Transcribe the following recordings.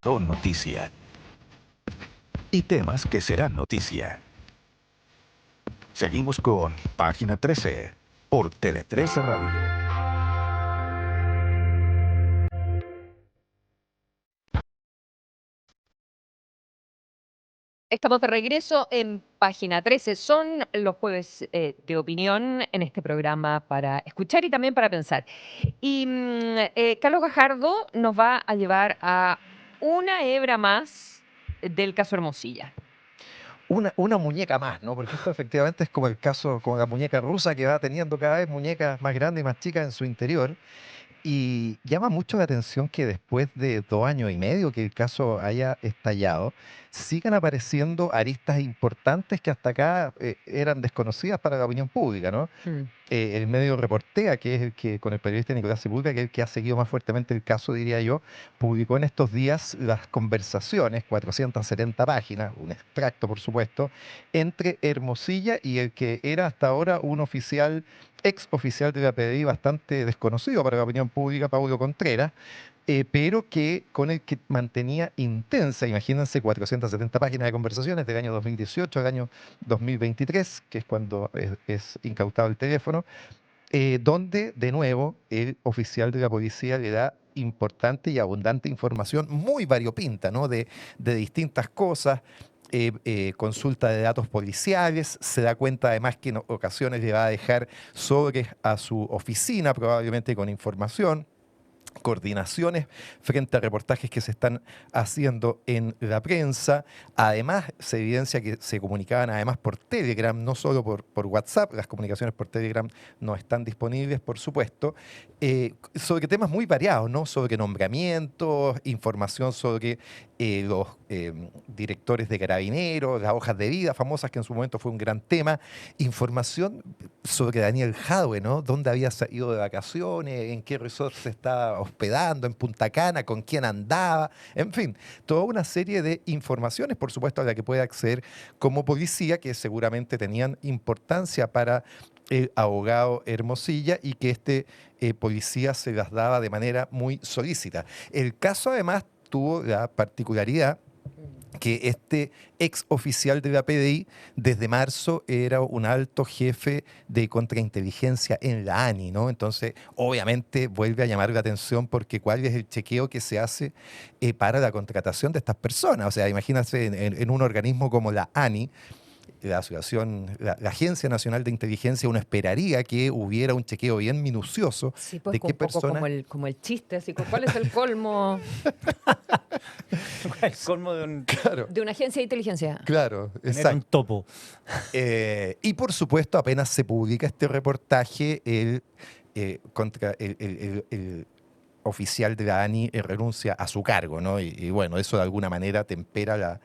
Son noticia. Y temas que serán noticia. Seguimos con Página 13 por Tele 13 Radio. Estamos de regreso en Página 13. Son los jueves de opinión en este programa para escuchar y también para pensar. Y Carlos Gajardo nos va a llevar a una hebra más del caso Hermosilla. Una muñeca más, ¿no? Porque esto efectivamente es como el caso, como la muñeca rusa que va teniendo cada vez muñecas más grandes y más chicas en su interior. Y llama mucho la atención que después de 2 años y medio que el caso haya estallado, sigan apareciendo aristas importantes que hasta acá eran desconocidas para la opinión pública, ¿no? Mm. El medio Reportea, que es el que, con el periodista Nicolás Sepúlveda, que es el que ha seguido más fuertemente el caso, diría yo, publicó en estos días las conversaciones, 470 páginas, un extracto, por supuesto, entre Hermosilla y el que era hasta ahora un oficial, ex oficial de la PDI, bastante desconocido para la opinión pública, Paulo Contreras, pero que con el que mantenía intensa, imagínense, 470 páginas de conversaciones del año 2018 al año 2023, que es cuando es incautado el teléfono, donde de nuevo el oficial de la policía le da importante y abundante información muy variopinta, ¿no? De distintas cosas. Consulta de datos policiales, se da cuenta además que en ocasiones le va a dejar sobres a su oficina, probablemente con información, coordinaciones frente a reportajes que se están haciendo en la prensa. Además, se evidencia que se comunicaban además por Telegram, no solo por WhatsApp, las comunicaciones por Telegram no están disponibles, por supuesto, sobre temas muy variados, ¿no? Sobre nombramientos, información sobre los directores de carabineros, las hojas de vida famosas, que en su momento fue un gran tema, información sobre Daniel Jadwe, ¿no? Dónde había ido de vacaciones, en qué resort se estaba hospedando, en Punta Cana, con quién andaba, en fin, toda una serie de informaciones, por supuesto, a la que puede acceder como policía, que seguramente tenían importancia para el abogado Hermosilla y que este policía se las daba de manera muy solícita. El caso además tuvo la particularidad que este ex oficial de la PDI desde marzo era un alto jefe de contrainteligencia en la ANI, ¿no? Entonces, obviamente vuelve a llamar la atención porque cuál es el chequeo que se hace para la contratación de estas personas. O sea, imagínense en un organismo como la ANI, la asociación, la Agencia Nacional de Inteligencia, uno esperaría que hubiera un chequeo bien minucioso Sí, pues de qué un poco persona. como el chiste, así, ¿cuál es el colmo El colmo de un, Claro, de una agencia de inteligencia? claro, tener un exacto. topo. Y por supuesto, apenas se publica este reportaje, contra el oficial de la ANI renuncia a su cargo, ¿no? Y bueno, eso de alguna manera tempera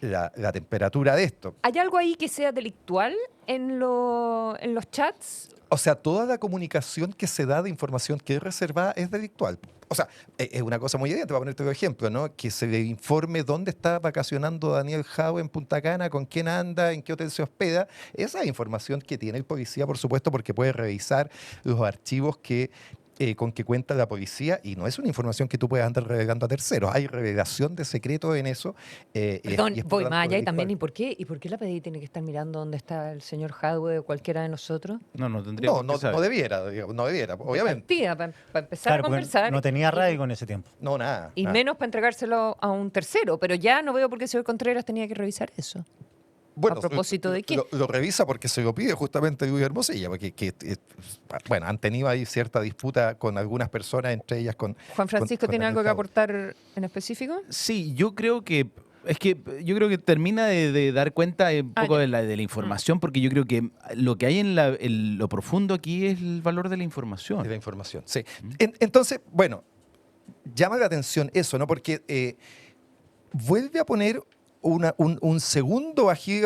la temperatura de esto. ¿Hay algo ahí que sea delictual en los chats? O sea, toda la comunicación que se da de información que es reservada es delictual. O sea, es una cosa muy evidente, para ponerte un ejemplo, ¿no? Que se le informe dónde está vacacionando Daniel Jau en Punta Cana, con quién anda, en qué hotel se hospeda. Esa es información que tiene el policía, por supuesto, porque puede revisar los archivos con que cuenta la policía y no es una información que tú puedas andar revelando a terceros. Hay revelación de secretos en eso. Perdón, Y es por voy lo más tanto allá y también, delictual. ¿y por qué la PDI tiene que estar mirando dónde está el señor Hadwe o cualquiera de nosotros? No, no tendría No, por qué no, no saber. debiera, digamos, no debiera, De obviamente. partida, para empezar a Claro, porque conversar no tenía y, radio en ese tiempo. No, nada, y nada. menos para entregárselo a un tercero, pero ya no veo por qué el señor Contreras tenía que revisar eso. Bueno, ¿A propósito de qué? lo revisa porque se lo pide justamente Luis Hermosilla, porque bueno, han tenido ahí cierta disputa con algunas personas, entre ellas ¿Juan Francisco con tiene Daniel algo que Jadwe. aportar en específico? Sí, yo creo que yo creo que termina de dar cuenta un Ah, poco ya. de la información, porque yo creo que lo que hay en lo profundo aquí es el valor de la De información. la información, sí. ¿Mm? Entonces, bueno, llama la atención eso, ¿no? Porque vuelve a poner un segundo ají,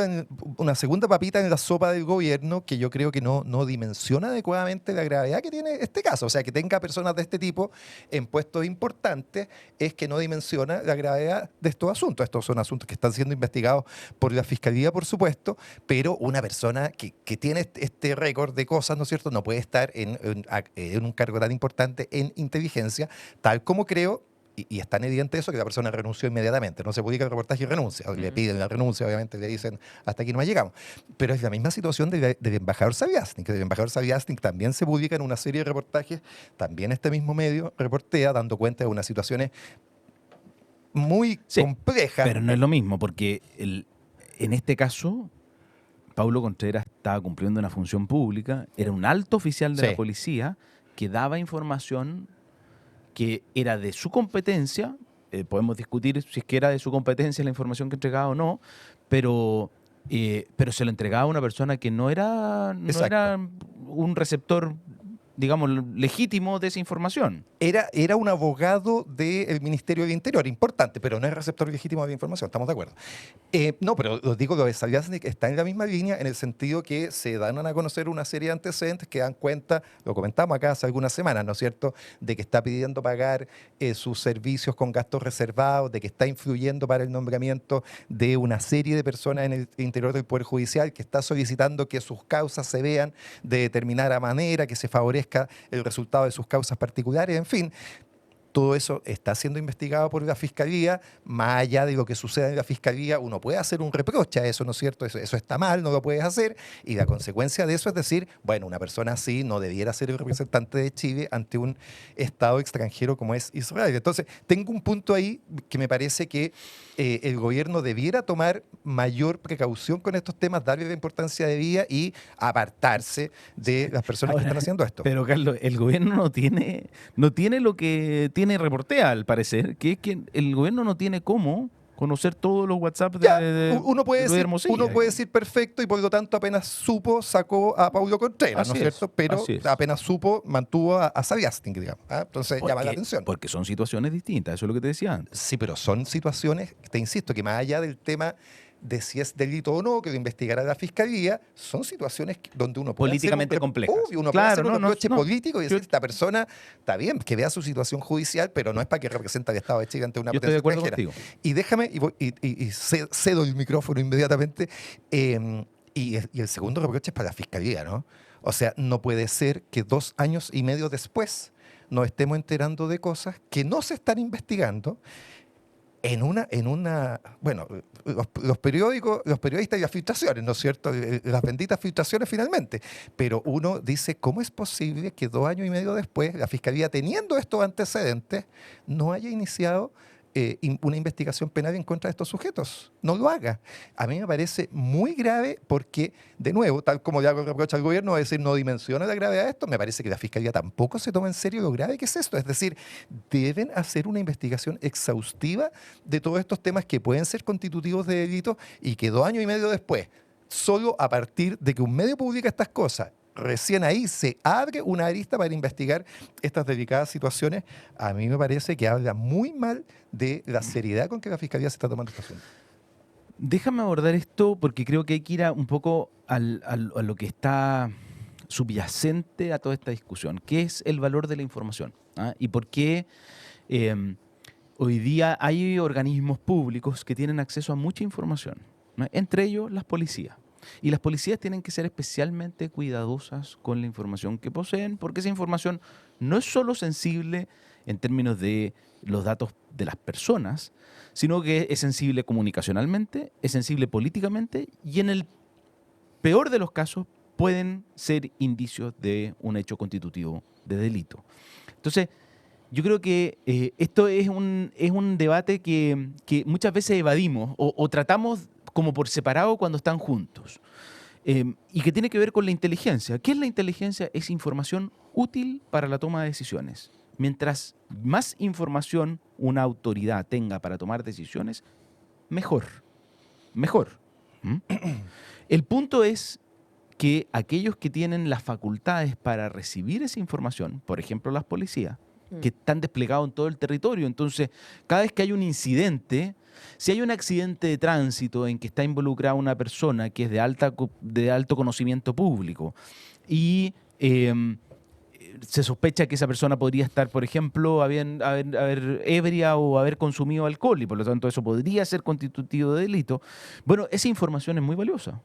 una segunda papita en la sopa del gobierno que yo creo que no dimensiona adecuadamente la gravedad que tiene este caso. O sea, que tenga personas de este tipo en puestos importantes es que no dimensiona la gravedad de estos asuntos. Estos son asuntos que están siendo investigados por la Fiscalía, por supuesto, pero una persona que tiene este récord de cosas, ¿no es cierto?, no puede estar en un cargo tan importante en inteligencia, tal como creo y es tan evidente eso que la persona renunció inmediatamente. No se publica el reportaje y renuncia. Le piden la renuncia, obviamente le dicen hasta aquí no más llegamos. Pero es la misma situación del embajador Saviasnik. El embajador Saviasnik también se publica en una serie de reportajes, también este mismo medio reportea dando cuenta de unas situaciones muy Sí, complejas. pero no es lo mismo, porque en este caso, Paulo Contreras estaba cumpliendo una función pública, era un alto oficial de Sí. la policía que daba información que era de su competencia. Podemos discutir si es que era de su competencia la información que entregaba o no, pero se lo entregaba a una persona que no era un receptor, digamos, legítimo de esa información. Era un abogado del Ministerio del Interior, importante, pero no es receptor legítimo de la información, estamos de acuerdo. No, pero os digo, lo de Saviasnik está en la misma línea en el sentido que se dan a conocer una serie de antecedentes que dan cuenta, lo comentamos acá hace algunas semanas, ¿no es cierto?, de que está pidiendo pagar sus servicios con gastos reservados, de que está influyendo para el nombramiento de una serie de personas en el interior del Poder Judicial, que está solicitando que sus causas se vean de determinada manera, que se favorezca el resultado de sus causas particulares, en fin. Todo eso está siendo investigado por la Fiscalía. Más allá de lo que suceda en la Fiscalía, uno puede hacer un reproche a eso, ¿no es cierto? Eso está mal, no lo puedes hacer. Y la consecuencia de eso es decir, bueno, una persona así no debiera ser el representante de Chile ante un Estado extranjero como es Israel. Entonces, tengo un punto ahí que me parece que el gobierno debiera tomar mayor precaución con estos temas, darle la importancia debida y apartarse de las personas que Ahora, están haciendo esto. Pero, Carlos, el gobierno no tiene lo que tiene Reportea, al parecer, que es que el gobierno no tiene cómo conocer todos los WhatsApp Ya, de uno puede Luis decir, Hermosilla, uno puede digamos. decir perfecto y por lo tanto apenas supo, sacó a Paulo Contreras, ¿no es Así es, cierto? Pero así es. apenas supo, mantuvo a Saviasnik, digamos. ¿Ah? Entonces llama la atención. Porque son situaciones distintas, eso es lo que te decía antes. Sí, pero son situaciones, te insisto, que más allá del tema de si es delito o no, que lo investigará la Fiscalía, son situaciones donde uno puede Políticamente hacer complejas. obvio, uno Claro, puede hacer un no, reproche no. político y decir, esta persona está bien, que vea su situación judicial, pero no es para que represente al Estado de Chile ante una Yo estoy potencia de acuerdo extranjera. contigo. Y déjame, y cedo el micrófono inmediatamente, y el segundo reproche es para la Fiscalía, ¿no? O sea, no puede ser que 2 años y medio después nos estemos enterando de cosas que no se están investigando bueno, los periodistas y las filtraciones, ¿no es cierto? Las benditas filtraciones finalmente. Pero uno dice, ¿cómo es posible que 2 años y medio después la Fiscalía, teniendo estos antecedentes, no haya iniciado una investigación penal en contra de estos sujetos? No lo haga. A mí me parece muy grave porque, de nuevo, tal como le hago el reproche al gobierno, es decir, no dimensiona la gravedad de esto, me parece que la Fiscalía tampoco se toma en serio lo grave que es esto. Es decir, deben hacer una investigación exhaustiva de todos estos temas que pueden ser constitutivos de delito y que 2 años y medio después, solo a partir de que un medio publica estas cosas, recién ahí se abre una arista para investigar estas delicadas situaciones. A mí me parece que habla muy mal de la seriedad con que la Fiscalía se está tomando este asunto. Déjame abordar esto porque creo que hay que ir un poco a lo que está subyacente a toda esta discusión, que es el valor de la información. ¿Ah? Y por qué hoy día hay organismos públicos que tienen acceso a mucha información, ¿no? Entre ellos las policías. Y las policías tienen que ser especialmente cuidadosas con la información que poseen, porque esa información no es solo sensible en términos de los datos de las personas, sino que es sensible comunicacionalmente, es sensible políticamente y en el peor de los casos pueden ser indicios de un hecho constitutivo de delito. Entonces, yo creo que esto es un debate que muchas veces evadimos o tratamos como por separado cuando están juntos. Y que tiene que ver con la inteligencia. ¿Qué es la inteligencia? Es información útil para la toma de decisiones. Mientras más información una autoridad tenga para tomar decisiones, mejor. Mejor. ¿Mm? El punto es que aquellos que tienen las facultades para recibir esa información, por ejemplo las policías, que están desplegados en todo el territorio, entonces cada vez que hay un incidente, si hay un accidente de tránsito en que está involucrada una persona que es de alto conocimiento público y se sospecha que esa persona podría estar, por ejemplo, haber ebria o haber consumido alcohol y por lo tanto eso podría ser constitutivo de delito, bueno, esa información es muy valiosa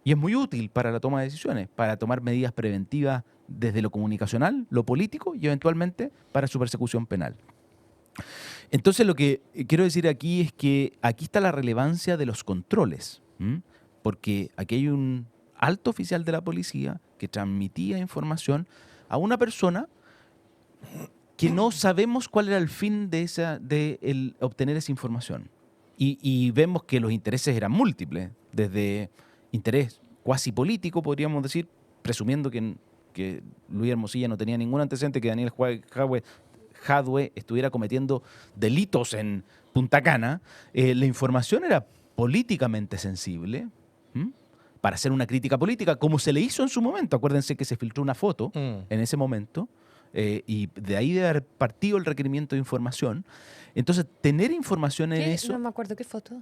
y es muy útil para la toma de decisiones, para tomar medidas preventivas desde lo comunicacional, lo político y eventualmente para su persecución penal. Entonces lo que quiero decir aquí es que aquí está la relevancia de los controles, ¿m? Porque aquí hay un alto oficial de la policía que transmitía información a una persona que no sabemos cuál era el fin de obtener esa información. Y vemos que los intereses eran múltiples, desde interés cuasi político, podríamos decir, presumiendo que Luis Hermosilla no tenía ningún antecedente, que Daniel Jadwe estuviera cometiendo delitos en Punta Cana. La información era políticamente sensible, ¿m? Para hacer una crítica política, como se le hizo en su momento. Acuérdense que se filtró una foto en ese momento, y de ahí debe haber partido el requerimiento de información. Entonces, tener información en eso... No me acuerdo qué foto.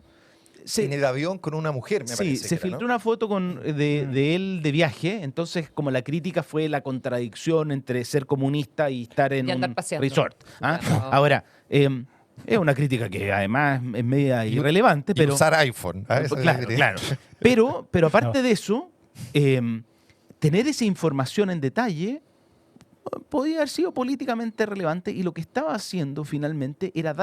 En el avión con una mujer, me Sí, parece. se que era, filtró ¿no? una foto de él de viaje, entonces como la crítica fue la contradicción entre ser comunista y estar en Y andar un paseando. resort. ¿ah? Claro. Ahora, es una crítica que además es media irrelevante, Y pero... usar iPhone. ¿ah? Eso Claro, diría. claro. Pero aparte de eso, tener esa información en detalle podía haber sido políticamente relevante, y lo que estaba haciendo finalmente era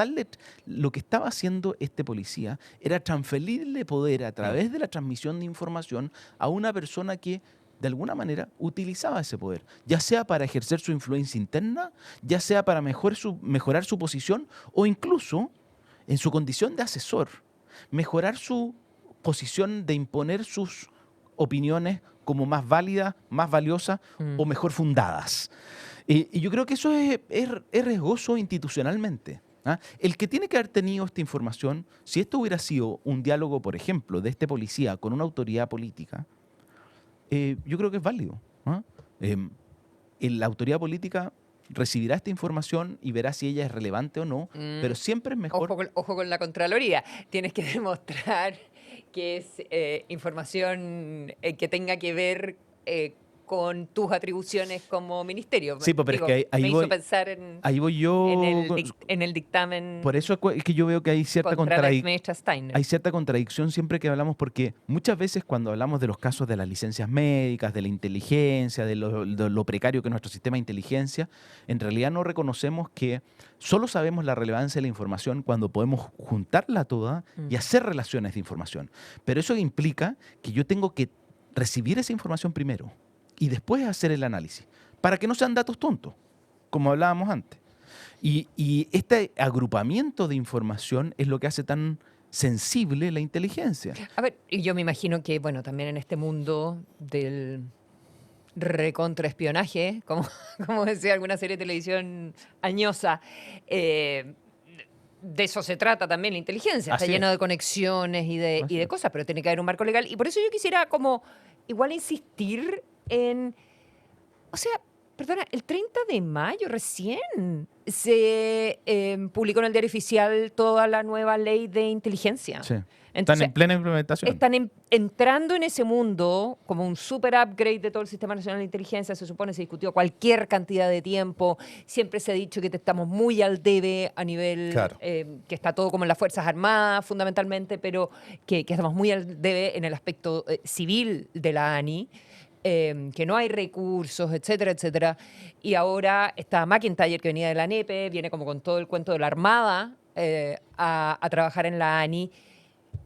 lo que estaba haciendo este policía era transferirle poder a través de la transmisión de información a una persona que de alguna manera utilizaba ese poder, ya sea para ejercer su influencia interna, ya sea para mejorar su posición, o incluso en su condición de asesor, mejorar su posición de imponer sus opiniones como más válidas, más valiosas o mejor fundadas. Y yo creo que eso es riesgoso institucionalmente. ¿Ah? El que tiene que haber tenido esta información, si esto hubiera sido un diálogo, por ejemplo, de este policía con una autoridad política, yo creo que es válido. ¿Ah? La autoridad política recibirá esta información y verá si ella es relevante o no, pero siempre es mejor... Ojo con la Contraloría. Tienes que demostrar que es información que tenga que ver con tus atribuciones como ministerio. Sí, pero es que ahí me voy, hizo pensar en yo... en el dictamen Por eso es que yo veo que hay cierta contra la exministra Steiner. Hay cierta contradicción siempre que hablamos, porque muchas veces cuando hablamos de los casos de las licencias médicas, de la inteligencia, de lo precario que es nuestro sistema de inteligencia, en realidad no reconocemos que solo sabemos la relevancia de la información cuando podemos juntarla toda y hacer relaciones de información. Pero eso implica que yo tengo que recibir esa información primero y después hacer el análisis, para que no sean datos tontos, como hablábamos antes. Y este agrupamiento de información es lo que hace tan sensible la inteligencia. A ver, y yo me imagino que, bueno, también en este mundo del recontraespionaje, como decía alguna serie de televisión añosa, de eso se trata también la inteligencia. Está Así lleno es. de conexiones y de Así es. cosas, pero tiene que haber un marco legal. Y por eso yo quisiera como igual insistir en... O sea, perdona, el 30 de mayo recién se publicó en el Diario Oficial toda la nueva ley de inteligencia. Sí. Están Entonces, en plena implementación. están entrando en ese mundo como un super upgrade de todo el Sistema Nacional de Inteligencia. Se supone se discutió cualquier cantidad de tiempo. Siempre se ha dicho que estamos muy al debe a nivel Claro. que está todo como en las Fuerzas Armadas fundamentalmente, pero que estamos muy al debe en el aspecto civil de la ANI. Que no hay recursos, etcétera, etcétera. Y ahora está McIntyre, que venía de la NEPE, viene como con todo el cuento de la Armada a trabajar en la ANI,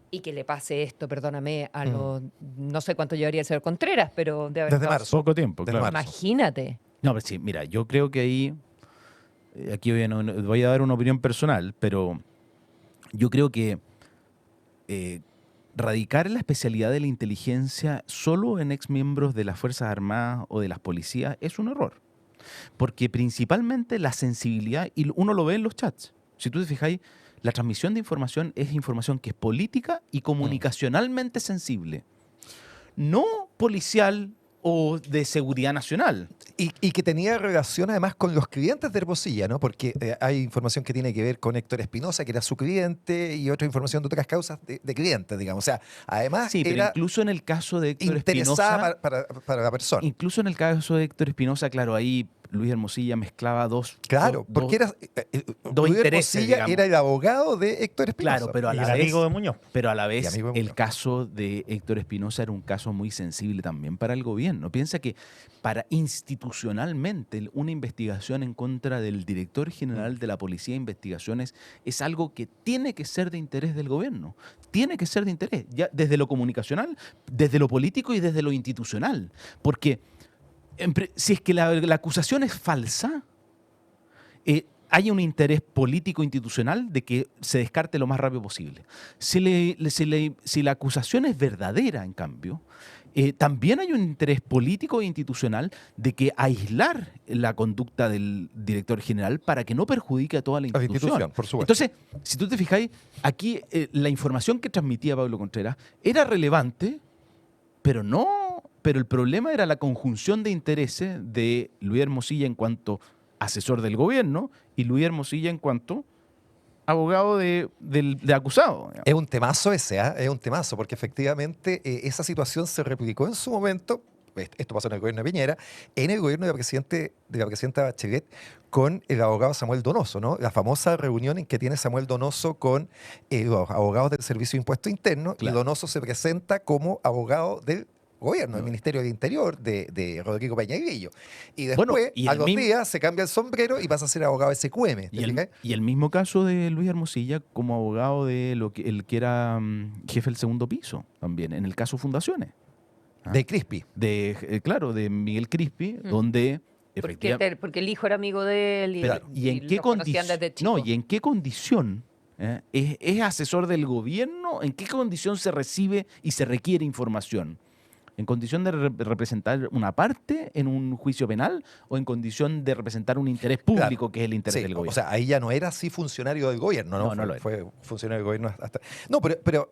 y que le pase esto, perdóname, a los... No sé cuánto llevaría el señor Contreras, pero de haber Desde estado- marzo. Poco tiempo, Desde claro. marzo. Imagínate. No, pero sí, mira, yo creo que ahí, aquí voy a dar una opinión personal, pero yo creo que radicar la especialidad de la inteligencia solo en exmiembros de las Fuerzas Armadas o de las policías es un error. Porque principalmente la sensibilidad, y uno lo ve en los chats, si tú te fijáis, la transmisión de información es información que es política y comunicacionalmente sensible, no policial o de seguridad nacional. Y que tenía relación además con los clientes de Hermosilla, ¿no? Porque hay información que tiene que ver con Héctor Espinosa, que era su cliente, y otra información de otras causas de clientes, digamos. O sea, además Sí, pero era incluso en el caso de Héctor interesada Espinosa, para la persona. incluso en el caso de Héctor Espinosa, claro, ahí Luis Hermosilla mezclaba Claro, porque dos Luis intereses, Hermosilla digamos. era el abogado de Héctor Espinosa. Claro, pero a Y la el vez, amigo de Muñoz. pero a la vez amigo de el Muñoz. caso de Héctor Espinosa era un caso muy sensible también para el gobierno. Piensa que para institucionalmente una investigación en contra del director general de la Policía de Investigaciones es algo que tiene que ser de interés del gobierno. Tiene que ser de interés, ya desde lo comunicacional, desde lo político y desde lo institucional. Porque si es que la acusación es falsa, hay un interés político institucional de que se descarte lo más rápido posible. Si la acusación es verdadera, en cambio, también hay un interés político e institucional de que aislar la conducta del director general para que no perjudique a toda la A la institución. institución, por supuesto. Entonces, si tú te fijáis, aquí la información que transmitía Pablo Contreras era relevante, pero el problema era la conjunción de intereses de Luis Hermosilla en cuanto asesor del gobierno y Luis Hermosilla en cuanto abogado de acusado. Digamos. Es un temazo ese, ¿ah? Es un temazo, porque efectivamente esa situación se replicó en su momento, esto pasó en el gobierno de Piñera, en el gobierno de la presidenta Bachelet con el abogado Samuel Donoso, ¿no? La famosa reunión en que tiene Samuel Donoso con los abogados del Servicio de Impuesto Interno, Claro. y Donoso se presenta como abogado del gobierno, del No. Ministerio del Interior de Rodrigo Peña Grillo. Y después, Bueno, y a el los mismo- días, se cambia el sombrero y pasa a ser abogado de SQM. ¿te fijas? Y el mismo caso de Luis Hermosilla como abogado de el que era jefe del segundo piso también, en el caso Fundaciones. De Crispy. Claro, de Miguel Crispi, donde efectivamente... Porque el hijo era amigo de él y, Pero, ¿y en qué los conocían condición? desde chico. No, ¿y en qué condición es asesor del gobierno? ¿En qué condición se recibe y se requiere información? ¿En condición de representar una parte en un juicio penal o en condición de representar un interés público, Claro. que es el interés Sí, del gobierno? o sea, ahí ya no era así funcionario del gobierno, ¿no? No lo era. Fue funcionario del gobierno hasta... No, pero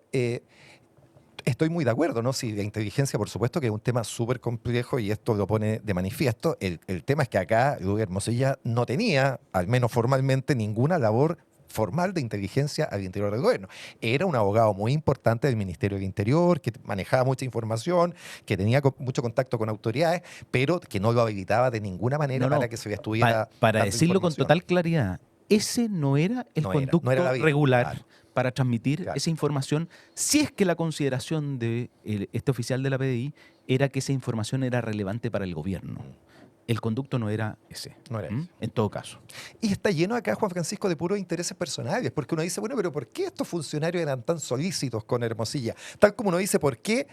estoy muy de acuerdo, ¿no? Sí, la inteligencia, por supuesto, que es un tema súper complejo y esto lo pone de manifiesto. El tema es que acá Luis Hermosilla no tenía, al menos formalmente, ninguna labor formal de inteligencia al interior del gobierno. Era un abogado muy importante del Ministerio del Interior, que manejaba mucha información, que tenía mucho contacto con autoridades, pero que no lo habilitaba de ninguna manera No, para que se le estuviera Para dando decirlo con información. total claridad, ese no era el No era conducto la vía, regular claro. para transmitir Claro. esa información, si es que la consideración de este oficial de la PDI era que esa información era relevante para el gobierno. El conducto no era ese. No era ese. En todo caso. Y está lleno acá, Juan Francisco, de puros intereses personales, porque uno dice, bueno, pero ¿por qué estos funcionarios eran tan solícitos con Hermosilla? Tal como uno dice, ¿por qué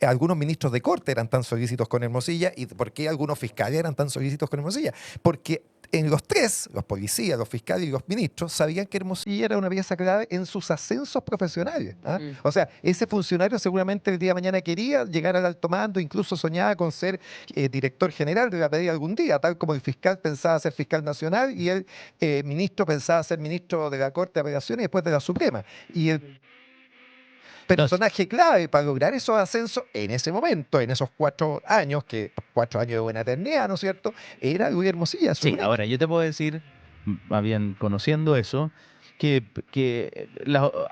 algunos ministros de corte eran tan solícitos con Hermosilla y por qué algunos fiscales eran tan solícitos con Hermosilla? Porque en los tres, los policías, los fiscales y los ministros, sabían que Hermosilla era una pieza clave en sus ascensos profesionales. ¿Ah? O sea, ese funcionario seguramente el día de mañana quería llegar al alto mando, incluso soñaba con ser director general de la PDI algún día, tal como el fiscal pensaba ser fiscal nacional y el ministro pensaba ser ministro de la Corte de Apelaciones y después de la Suprema. Y el personaje clave para lograr esos ascensos en ese momento, en esos 4 años, que 4 años de buena eternidad, ¿no es cierto?, era Luis Hermosilla. Sí, ahora yo te puedo decir, más bien conociendo eso,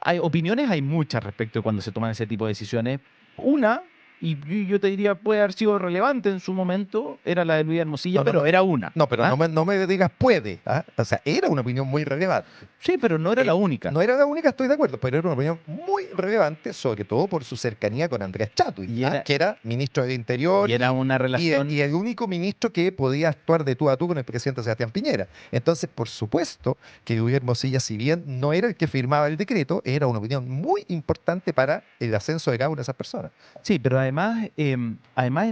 hay opiniones, hay muchas respecto de cuando se toman ese tipo de decisiones. Una, y yo te diría puede haber sido relevante en su momento, era la de Luis Hermosilla, No, no, pero no. era una. No, pero ¿ah? no me digas puede. ¿Ah? O sea, era una opinión muy relevante. Sí, pero no era la única. No era la única, estoy de acuerdo, pero era una opinión muy relevante, sobre todo por su cercanía con Andrés Chadwick, Y ¿ah? era- que era ministro del Interior Y era una relación... y el único ministro que podía actuar de tú a tú con el presidente Sebastián Piñera. Entonces, por supuesto que Luis Hermosilla, si bien no era el que firmaba el decreto, era una opinión muy importante para el ascenso de cada una de esas personas. Sí, pero además era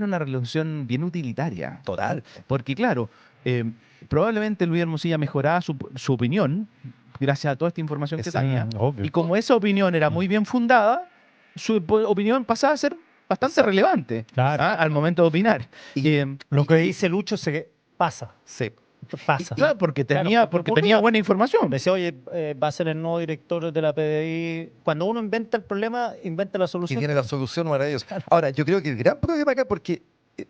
una relación bien utilitaria. Total. Porque claro, probablemente Luis Hermosilla mejoraba su opinión gracias a toda esta información que Exacto. tenía. Obvio. Y como esa opinión era muy bien fundada, su opinión pasaba a ser bastante relevante Claro. al momento de opinar. Y- Lo que dice Lucho se pasa. Sí. Pasa. Claro, porque Claro, tenía, porque porque tenía ocurría. buena información. Me decía, oye, va a ser el nuevo director de la PDI. Cuando uno inventa el problema, inventa la Y solución. tiene la solución maravillosa. Ahora, yo creo que el gran problema acá, porque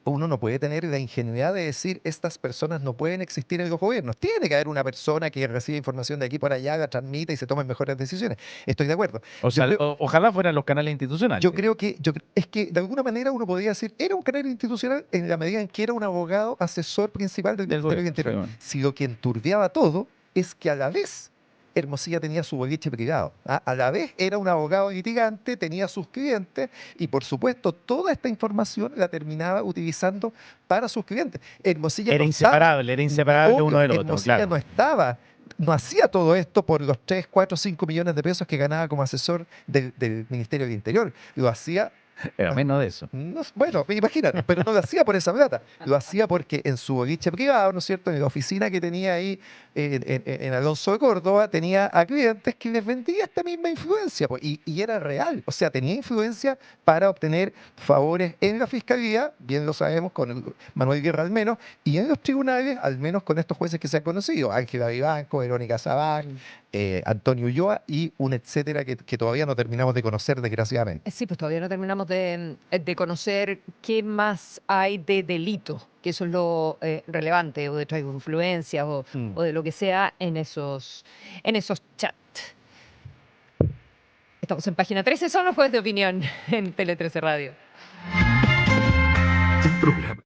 uno no puede tener la ingenuidad de decir estas personas no pueden existir en los gobiernos. Tiene que haber una persona que recibe información de aquí por allá, la transmite y se tomen mejores decisiones. Estoy de acuerdo. O Yo sea, creo- ojalá fueran los canales institucionales. Yo creo que es que de alguna manera uno podría decir era un canal institucional en la medida en que era un abogado asesor principal del Del Ministerio del gobierno, Interior. sí, bueno. Si lo que enturbiaba todo es que a la vez Hermosilla tenía su boliche privado. A la vez era un abogado litigante, tenía sus clientes y por supuesto toda esta información la terminaba utilizando para sus clientes. Hermosilla Era no estaba, inseparable, obvio, uno del otro, Hermosilla claro. no estaba, no hacía todo esto por los 3, 4, 5 millones de pesos que ganaba como asesor del Ministerio del Interior. Lo hacía Era menos de eso. bueno, imagínate, pero no lo hacía por esa plata, lo hacía porque en su boliche privado, ¿no es cierto? En la oficina que tenía ahí en Alonso de Córdoba, tenía a clientes que les vendía esta misma influencia, pues, y era real, o sea, tenía influencia para obtener favores en la fiscalía, bien lo sabemos con Manuel Guerra al menos, y en los tribunales, al menos con estos jueces que se han conocido, Ángela Vivanco, Verónica Sabán, Antonio Ulloa y un etcétera que todavía no terminamos de conocer, desgraciadamente. Sí, pues todavía no terminamos de conocer qué más hay de delito, que eso es lo relevante, o de tráfico de influencias, o de lo que sea en esos chats. Estamos en página 13, son los jueves de opinión en Tele 13 Radio. Un programa